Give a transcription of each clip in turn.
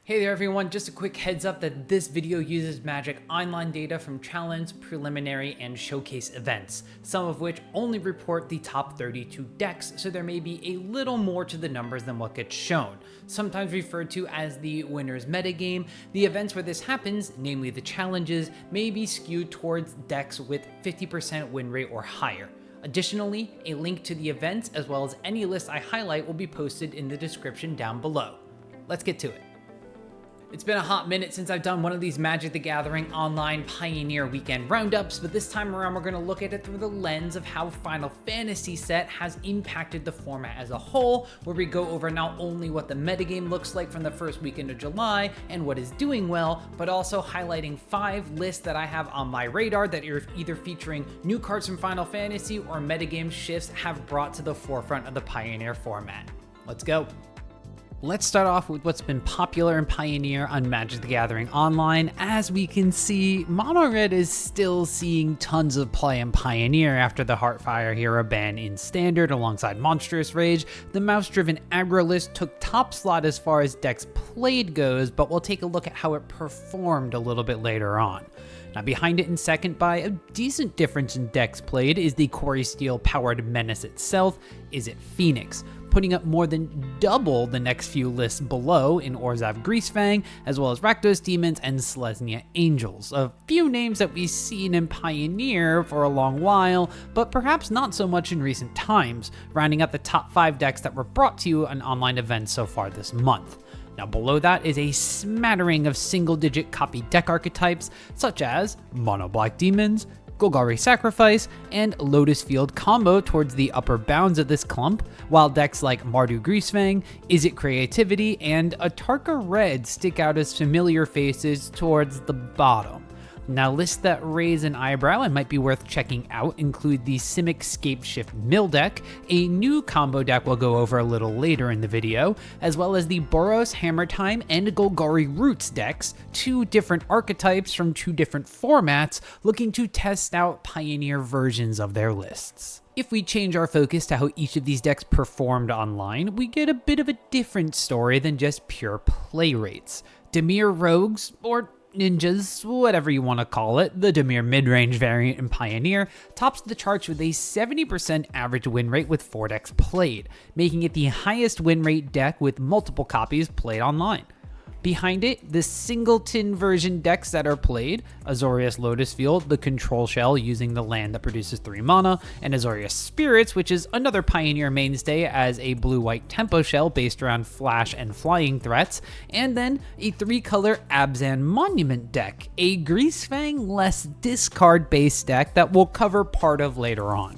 Hey there everyone, just a quick heads up that this video uses Magic Online data from challenge, preliminary, and showcase events, some of which only report the top 32 decks, so there may be a little more to the numbers than what gets shown. Sometimes referred to as the winner's metagame, the events where this happens, namely the challenges, may be skewed towards decks with 50% win rate or higher. Additionally, a link to the events as well as any list I highlight will be posted in the description down below. Let's get to it. It's been a hot minute since I've done one of these Magic the Gathering Online Pioneer Weekend Roundups, but this time around we're going to look at it through the lens of how Final Fantasy set has impacted the format as a whole, where we go over not only what the metagame looks like from the first weekend of July and what is doing well, but also highlighting 5 lists that I have on my radar that are either featuring new cards from Final Fantasy or metagame shifts have brought to the forefront of the Pioneer format. Let's go. Let's start off with what's been popular in Pioneer on Magic the Gathering Online. As we can see, Mono Red is still seeing tons of play in Pioneer after the Heartfire Hero ban in Standard alongside Monstrous Rage. The mouse-driven aggro list took top slot as far as decks played goes, but we'll take a look at how it performed a little bit later on. Now behind it in second by a decent difference in decks played is the Quarry Steel powered Menace itself, Izzet Phoenix, putting up more than double the next few lists below in Orzhov Greasefang, as well as Rakdos Demons and Selesnya Angels. A few names that we've seen in Pioneer for a long while, but perhaps not so much in recent times, rounding out the top 5 decks that were brought to you on online events so far this month. Now below that is a smattering of single-digit copy deck archetypes, such as Mono Black Demons, Golgari Sacrifice, and Lotus Field combo towards the upper bounds of this clump, while decks like Mardu Greasefang, Izzet Creativity, and Atarka Red stick out as familiar faces towards the bottom. Now, lists that raise an eyebrow and might be worth checking out include the Simic Scapeshift Mill deck, a new combo deck we'll go over a little later in the video, as well as the Boros Hammertime and Golgari Roots decks, 2 different archetypes from 2 different formats looking to test out Pioneer versions of their lists. If we change our focus to how each of these decks performed online, we get a bit of a different story than just pure play rates. Dimir Rogues, or Ninjas, whatever you want to call it, the Dimir mid-range variant in Pioneer, tops the charts with a 70% average win rate with 4 decks played, making it the highest win rate deck with multiple copies played online. Behind it, the singleton version decks that are played, Azorius Lotus Field, the control shell using the land that produces 3 mana, and Azorius Spirits, which is another Pioneer mainstay as a blue-white tempo shell based around flash and flying threats, and then a 3-color Abzan Monument deck, a Greasefang less discard-based deck that we'll cover part of later on.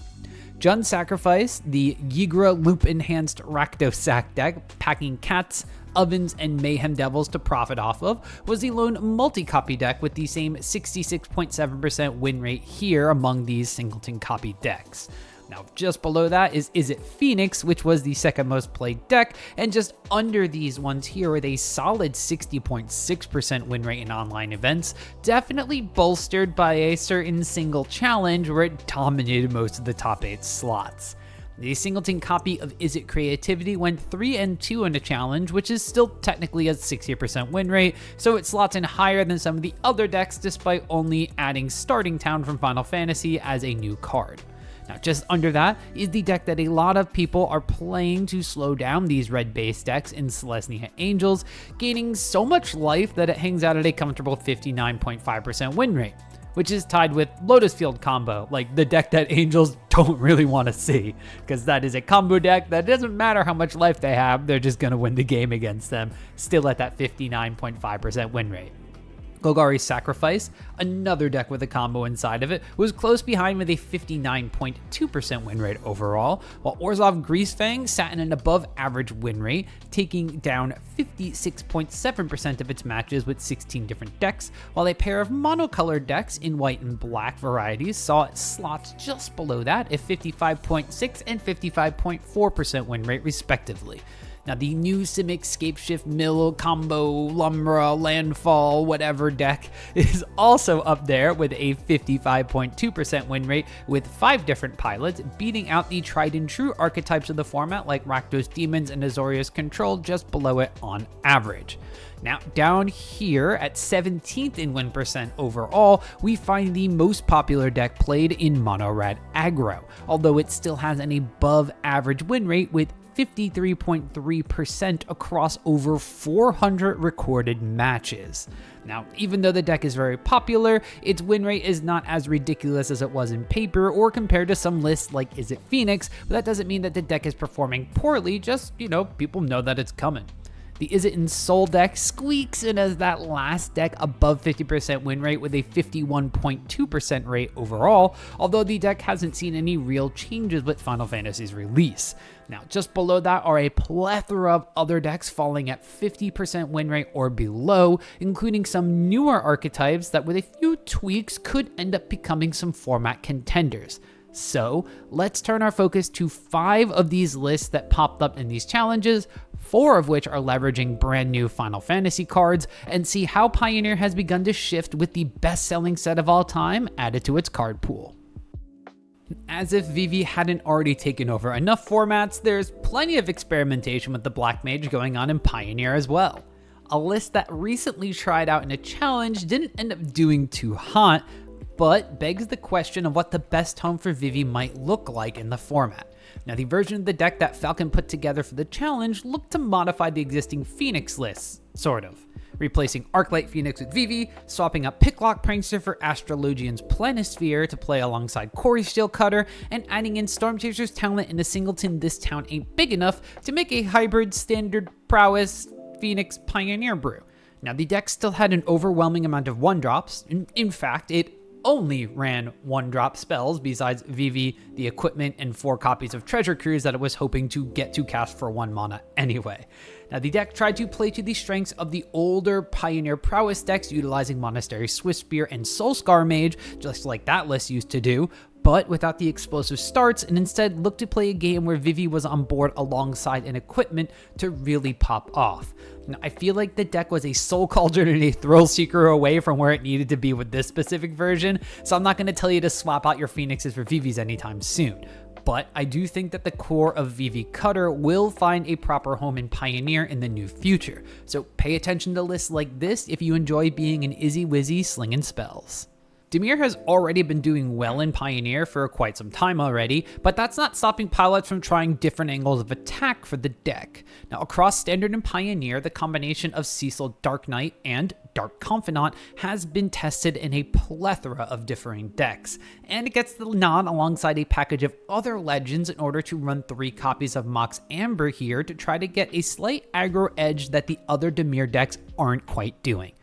Jund Sacrifice, the Ygra loop-enhanced Rakdos deck, packing cats, ovens, and mayhem devils to profit off of, was the lone multi-copy deck with the same 66.7% win rate here among these singleton copy decks. Now, just below that is Izzet Phoenix, which was the second most played deck, and just under these ones here with a solid 60.6% win rate in online events, definitely bolstered by a certain single challenge where it dominated most of the top 8 slots. The singleton copy of Izzet Creativity went 3-2 in a challenge, which is still technically a 60% win rate, so it slots in higher than some of the other decks despite only adding Starting Town from Final Fantasy as a new card. Now, just under that is the deck that a lot of people are playing to slow down these red-based decks in Selesnya Angels, gaining so much life that it hangs out at a comfortable 59.5% win rate, which is tied with Lotus Field combo, like the deck that Angels don't really want to see, because that is a combo deck that doesn't matter how much life they have, they're just going to win the game against them, still at that 59.5% win rate. Golgari Sacrifice, another deck with a combo inside of it, was close behind with a 59.2% win rate overall, while Orzhov Greasefang sat in an above average win rate, taking down 56.7% of its matches with 16 different decks, while a pair of monocolored decks in white and black varieties saw its slots just below that at 55.6 and 55.4% win rate respectively. Now, the new Simic Scapeshift Mill Combo Lumbra Landfall whatever deck is also up there with a 55.2% win rate with 5 different pilots, beating out the tried and true archetypes of the format like Rakdos Demons and Azorius Control just below it on average. Now, down here at 17th in win percent overall, we find the most popular deck played in Mono Red Aggro, although it still has an above average win rate with 53.3% across over 400 recorded matches. Now, even though the deck is very popular, its win rate is not as ridiculous as it was in paper or compared to some lists like Is It Phoenix, but that doesn't mean that the deck is performing poorly, just, people know that it's coming. The Is It in Soul deck squeaks in as that last deck above 50% win rate with a 51.2% rate overall, although the deck hasn't seen any real changes with Final Fantasy's release. Now, just below that are a plethora of other decks falling at 50% win rate or below, including some newer archetypes that with a few tweaks could end up becoming some format contenders. So let's turn our focus to 5 of these lists that popped up in these challenges, 4 of which are leveraging brand new Final Fantasy cards, and see how Pioneer has begun to shift with the best-selling set of all time added to its card pool. As if Vivi hadn't already taken over enough formats, there's plenty of experimentation with the Black Mage going on in Pioneer as well. A list that recently tried out in a challenge didn't end up doing too hot, but begs the question of what the best home for Vivi might look like in the format. Now, the version of the deck that Falcon put together for the challenge looked to modify the existing Phoenix lists, sort of. Replacing Arclight Phoenix with Vivi, swapping up Picklock Prankster for Astrologian's Planisphere to play alongside Corey Steelcutter, and adding in Stormchaser's talent in a singleton This Town Ain't Big Enough to make a hybrid standard prowess Phoenix Pioneer brew. Now, the deck still had an overwhelming amount of 1-drops. In fact, it only ran 1-drop spells besides Vivi, the equipment, and 4 copies of Treasure Cruise that it was hoping to get to cast for 1 mana anyway. Now, the deck tried to play to the strengths of the older Pioneer Prowess decks utilizing Monastery Swiftspear and Soulscar Mage, just like that list used to do, but without the explosive starts, and instead looked to play a game where Vivi was on board alongside an equipment to really pop off. Now, I feel like the deck was a Soul Cauldron and a Thrill Seeker away from where it needed to be with this specific version, so I'm not going to tell you to swap out your Phoenixes for Vivis anytime soon. But I do think that the core of Vivi Cutter will find a proper home in Pioneer in the new future, so pay attention to lists like this if you enjoy being an Izzy Wizzy slinging spells. Dimir has already been doing well in Pioneer for quite some time already, but that's not stopping pilots from trying different angles of attack for the deck. Now, across Standard and Pioneer, the combination of Cecil Dark Knight and Dark Confidant has been tested in a plethora of differing decks, and it gets the nod alongside a package of other legends in order to run 3 copies of Mox Amber here to try to get a slight aggro edge that the other Dimir decks aren't quite doing.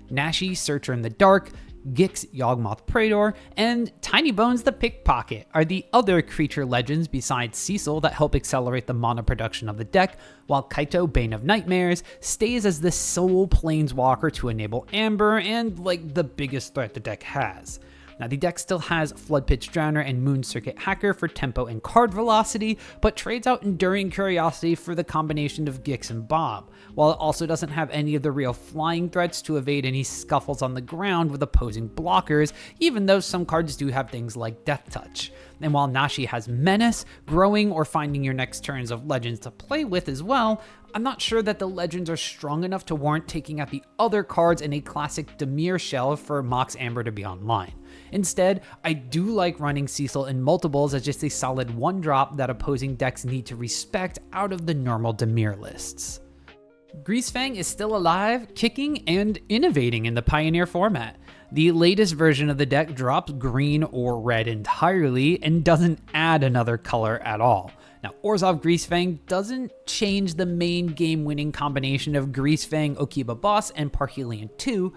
Nashi, Searcher in the Dark, Gix, Yawgmoth Praetor, and Tiny Bones the Pickpocket are the other creature legends besides Cecil that help accelerate the mana production of the deck, while Kaito, Bane of Nightmares, stays as the sole planeswalker to enable Amber and like the biggest threat the deck has. Now, the deck still has Floodpitch Drowner and Moon Circuit Hacker for tempo and card velocity, but trades out Enduring Curiosity for the combination of Gix and Bob, while it also doesn't have any of the real flying threats to evade any scuffles on the ground with opposing blockers, even though some cards do have things like Death Touch. And while Nashi has Menace, growing or finding your next turns of legends to play with as well, I'm not sure that the legends are strong enough to warrant taking out the other cards in a classic Dimir shell for Mox Amber to be online. Instead, I do like running Cecil in multiples as just a solid 1-drop that opposing decks need to respect out of the normal Dimir lists. Greasefang is still alive, kicking, and innovating in the Pioneer format. The latest version of the deck drops green or red entirely and doesn't add another color at all. Now, Orzhov Greasefang doesn't change the main game-winning combination of Greasefang, Okiba Boss, and Parhelion 2,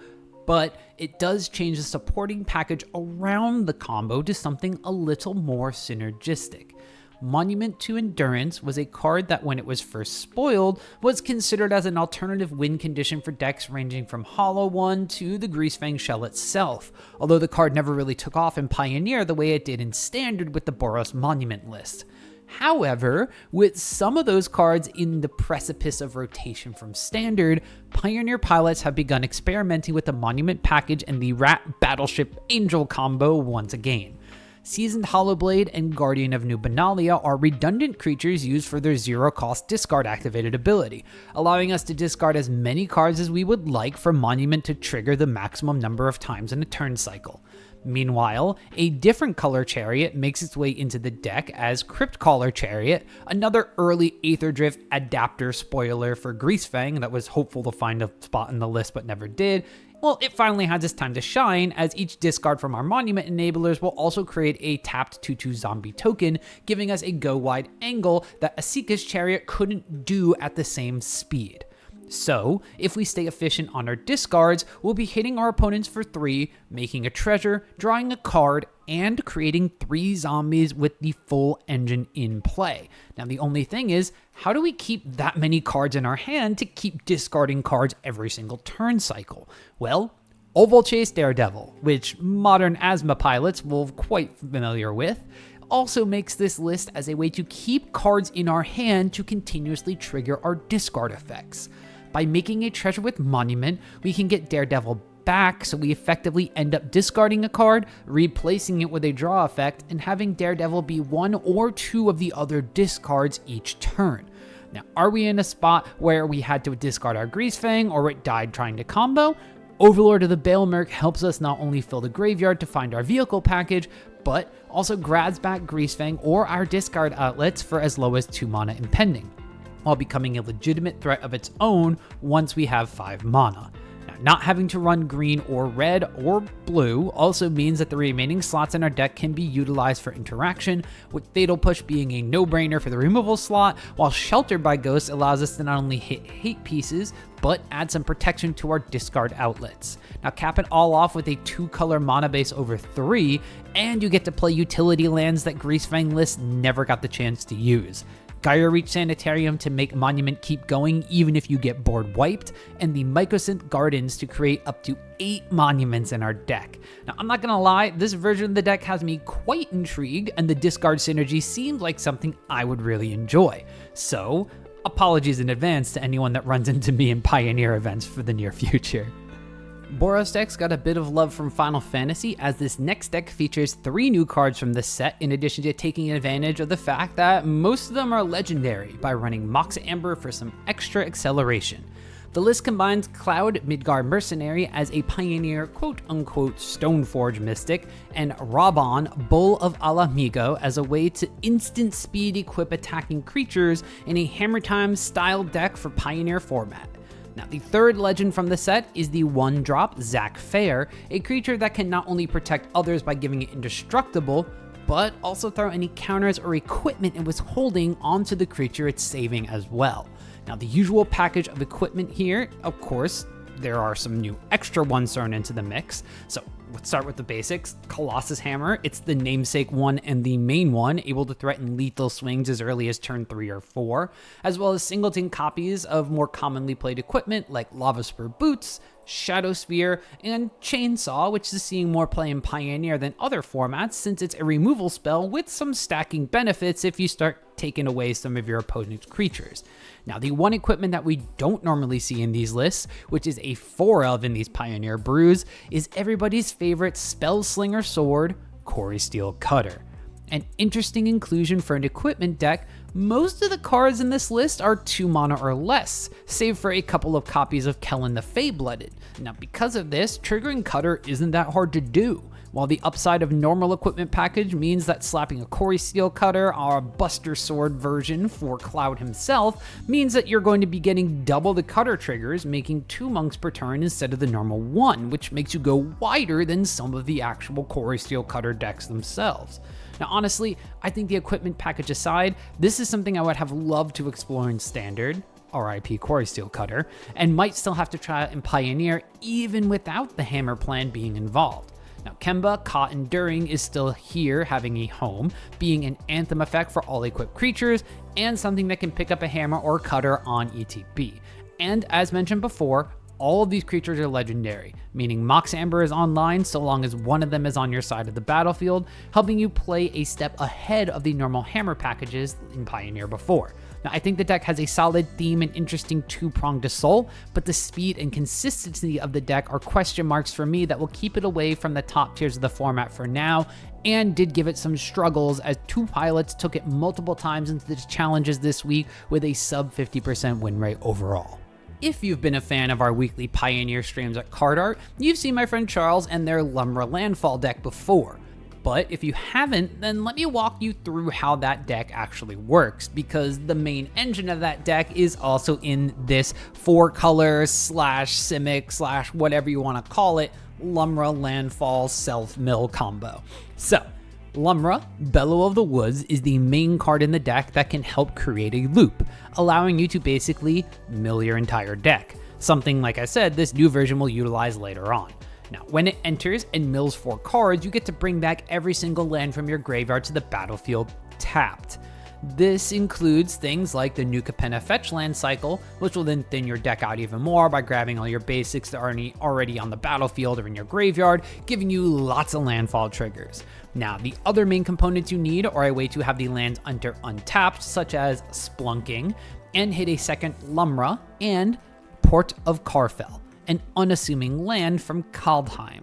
but it does change the supporting package around the combo to something a little more synergistic. Monument to Endurance was a card that when it was first spoiled was considered as an alternative win condition for decks ranging from Hollow One to the Greasefang shell itself, although the card never really took off in Pioneer the way it did in Standard with the Boros Monument list. However, with some of those cards in the precipice of rotation from Standard, Pioneer pilots have begun experimenting with the Monument package and the Rat Battleship Angel combo once again. Seasoned Hollowblade and Guardian of New Benalia are redundant creatures used for their zero-cost discard activated ability, allowing us to discard as many cards as we would like for Monument to trigger the maximum number of times in a turn cycle. Meanwhile, a different color Chariot makes its way into the deck as Cryptcaller Chariot, another early Aetherdrift adapter spoiler for Greasefang that was hopeful to find a spot in the list but never did. Well, it finally has its time to shine, as each discard from our Monument enablers will also create a tapped 2/2 zombie token, giving us a go-wide angle that Asika's Chariot couldn't do at the same speed. So, if we stay efficient on our discards, we'll be hitting our opponents for 3, making a treasure, drawing a card, and creating 3 zombies with the full engine in play. Now, the only thing is, how do we keep that many cards in our hand to keep discarding cards every single turn cycle? Well, Oval Chase Daredevil, which modern Asthma pilots will be quite familiar with, also makes this list as a way to keep cards in our hand to continuously trigger our discard effects. By making a treasure with Monument, we can get Daredevil back, so we effectively end up discarding a card, replacing it with a draw effect, and having Daredevil be 1 or 2 of the other discards each turn. Now, are we in a spot where we had to discard our Greasefang or it died trying to combo? Overlord of the Balemerc helps us not only fill the graveyard to find our vehicle package, but also grabs back Greasefang or our discard outlets for as low as 2 mana impending, while becoming a legitimate threat of its own once we have 5 mana. Now, not having to run green or red or blue also means that the remaining slots in our deck can be utilized for interaction, with Fatal Push being a no-brainer for the removal slot, while Sheltered by Ghosts allows us to not only hit hate pieces, but add some protection to our discard outlets. Now, cap it all off with a 2-color mana base over 3, and you get to play utility lands that Greasefang lists never got the chance to use. Gyro Reach Sanitarium to make Monument keep going even if you get board wiped, and the Mycosynth Gardens to create up to 8 monuments in our deck. Now, I'm not gonna lie, this version of the deck has me quite intrigued, and the discard synergy seems like something I would really enjoy. So, apologies in advance to anyone that runs into me in Pioneer events for the near future. Boros decks got a bit of love from Final Fantasy, as this next deck features 3 new cards from this set, in addition to taking advantage of the fact that most of them are legendary by running Mox Amber for some extra acceleration. The list combines Cloud Midgard Mercenary as a Pioneer quote-unquote Stoneforge Mystic, and Raban Bull of Alamigo as a way to instant speed equip attacking creatures in a Hammertime style deck for Pioneer format. Now, the third legend from the set is the 1-drop Zac Fair, a creature that can not only protect others by giving it indestructible, but also throw any counters or equipment it was holding onto the creature it's saving as well. Now, the usual package of equipment here, of course, there are some new extra ones thrown into the mix. So let's start with the basics. Colossus Hammer, it's the namesake one and the main one, able to threaten lethal swings as early as turn 3 or 4, as well as singleton copies of more commonly played equipment like Lava Spur Boots, Shadow Sphere, and Chainsaw, which is seeing more play in Pioneer than other formats since it's a removal spell with some stacking benefits if you start taking away some of your opponent's creatures. Now, the one equipment that we don't normally see in these lists, which is a 4-of in these Pioneer brews, is everybody's favorite Spellslinger Sword, Choristeel Cutter. An interesting inclusion for an equipment deck. Most of the cards in this list are 2 mana or less, save for a couple of copies of Kellen the Fey-Blooded. Now, because of this, triggering Cutter isn't that hard to do, while the upside of normal equipment package means that slapping a Choristeel Cutter or a Buster Sword version for Cloud himself means that you're going to be getting double the Cutter triggers, making 2 monks per turn instead of the normal 1, which makes you go wider than some of the actual Choristeel Cutter decks themselves. Now, honestly, I think the equipment package aside, this is something I would have loved to explore in Standard, RIP Choristeel Cutter, and might still have to try out in Pioneer even without the hammer plan being involved. Now, Kemba, Caught Enduring is still here having a home, being an anthem effect for all equipped creatures, and something that can pick up a hammer or cutter on ETB. And as mentioned before, all of these creatures are legendary, meaning Mox Amber is online so long as one of them is on your side of the battlefield, helping you play a step ahead of the normal hammer packages in Pioneer before. Now, I think the deck has a solid theme and interesting two-pronged assault, but the speed and consistency of the deck are question marks for me that will keep it away from the top tiers of the format for now, and did give it some struggles as two pilots took it multiple times into the challenges this week with a sub 50% win rate overall. If you've been a fan of our weekly Pioneer streams at Card Art, you've seen my friend Charles and their Lumbra Landfall deck before. But if you haven't, then let me walk you through how that deck actually works, because the main engine of that deck is also in this 4-color / Simic / whatever you want to call it, Lumbra Landfall self-mill combo. So, Lumbra, Bellow of the Woods, is the main card in the deck that can help create a loop, allowing you to basically mill your entire deck. Something, like I said, this new version will utilize later on. Now, when it enters and mills 4 cards, you get to bring back every single land from your graveyard to the battlefield tapped. This includes things like the New Capenna fetch land cycle, which will then thin your deck out even more by grabbing all your basics that are already on the battlefield or in your graveyard, giving you lots of landfall triggers. Now, the other main components you need are a way to have the lands enter untapped, such as Splunking, and hit a second Lumbra, and Port of Karfell, an unassuming land from Kaldheim.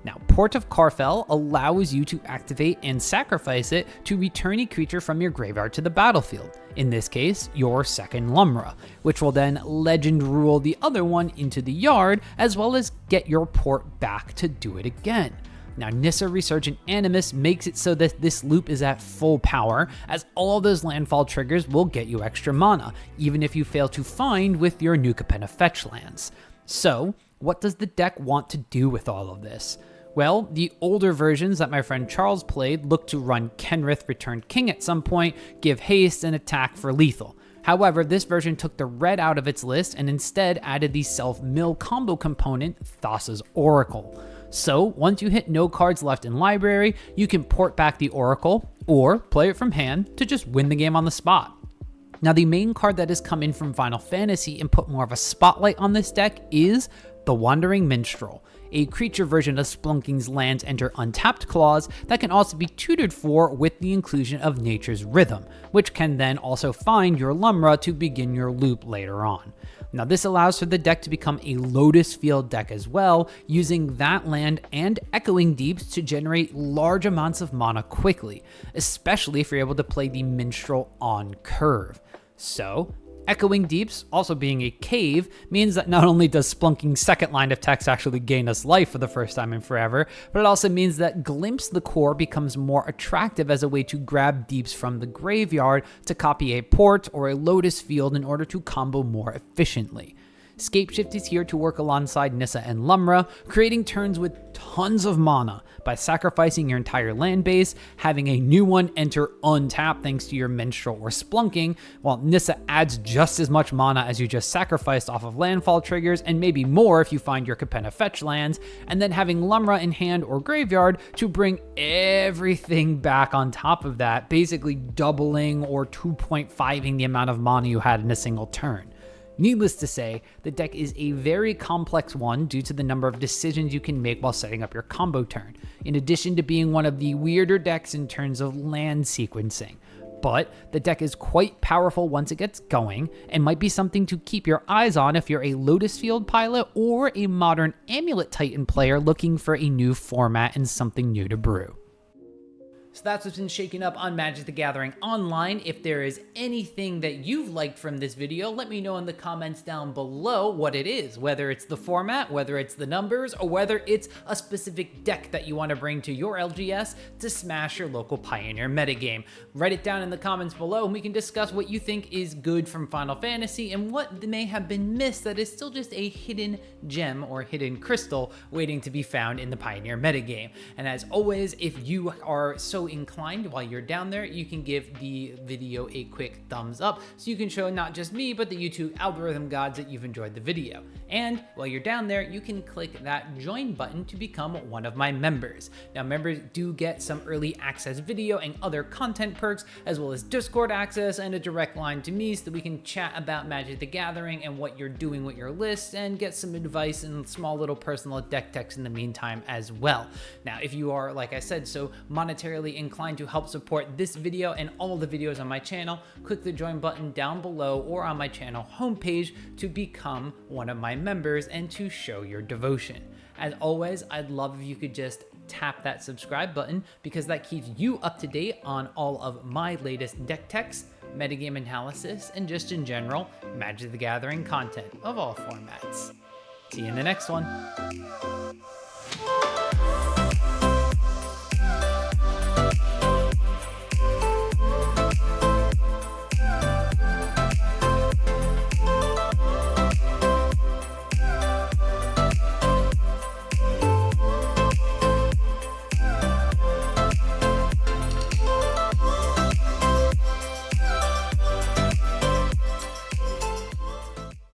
Now, Port of Karfell allows you to activate and sacrifice it to return a creature from your graveyard to the battlefield, in this case, your second Lumbra, which will then legend rule the other one into the yard, as well as get your port back to do it again. Now, Nissa Resurgent Animus makes it so that this loop is at full power, as all those landfall triggers will get you extra mana, even if you fail to find with your New Capenna fetch lands. So, what does the deck want to do with all of this? Well, the older versions that my friend Charles played looked to run Kenrith Returned King at some point, give haste, and attack for lethal. However, this version took the red out of its list and instead added the self-mill combo component, Thassa's Oracle. So, once you hit no cards left in library, you can port back the Oracle, or play it from hand to just win the game on the spot. Now, the main card that has come in from Final Fantasy and put more of a spotlight on this deck is the Wandering Minstrel, a creature version of Splunking's lands enter untapped clause that can also be tutored for with the inclusion of Nature's Rhythm, which can then also find your Lumbra to begin your loop later on. Now, this allows for the deck to become a Lotus Field deck as well, using that land and Echoing Deeps to generate large amounts of mana quickly, especially if you're able to play the Minstrel on curve. So, Echoing Deeps, also being a cave, means that not only does Splunking's second line of text actually gain us life for the first time in forever, but it also means that Glimpse the Core becomes more attractive as a way to grab deeps from the graveyard to copy a port or a Lotus Field in order to combo more efficiently. Scapeshift is here to work alongside Nissa and Lumbra, creating turns with tons of mana by sacrificing your entire land base, having a new one enter untapped thanks to your Minstrel or Splunking, while Nissa adds just as much mana as you just sacrificed off of landfall triggers, and maybe more if you find your Capenna fetch lands, and then having Lumbra in hand or graveyard to bring everything back on top of that, basically doubling or 2.5ing the amount of mana you had in a single turn. Needless to say, the deck is a very complex one due to the number of decisions you can make while setting up your combo turn, in addition to being one of the weirder decks in terms of land sequencing. But the deck is quite powerful once it gets going, and might be something to keep your eyes on if you're a Lotus Field pilot or a modern Amulet Titan player looking for a new format and something new to brew. So that's what's been shaking up on Magic the Gathering Online. If there is anything that you've liked from this video, let me know in the comments down below what it is, whether it's the format, whether it's the numbers, or whether it's a specific deck that you want to bring to your LGS to smash your local Pioneer metagame. Write it down in the comments below and we can discuss what you think is good from Final Fantasy and what may have been missed that is still just a hidden gem or hidden crystal waiting to be found in the Pioneer metagame. And as always, if you are so so inclined while you're down there, you can give the video a quick thumbs up so you can show not just me, but the YouTube algorithm gods that you've enjoyed the video. And while you're down there, you can click that join button to become one of my members. Now, members do get some early access video and other content perks, as well as Discord access and a direct line to me so that we can chat about Magic the Gathering and what you're doing with your list and get some advice and small little personal deck techs in the meantime as well. Now, if you are, like I said, so monetarily inclined to help support this video and all the videos on my channel, click the join button down below or on my channel homepage to become one of my members and to show your devotion. As always, I'd love if you could just tap that subscribe button because that keeps you up to date on all of my latest deck techs, metagame analysis, and just in general, Magic the Gathering content of all formats. See you in the next one.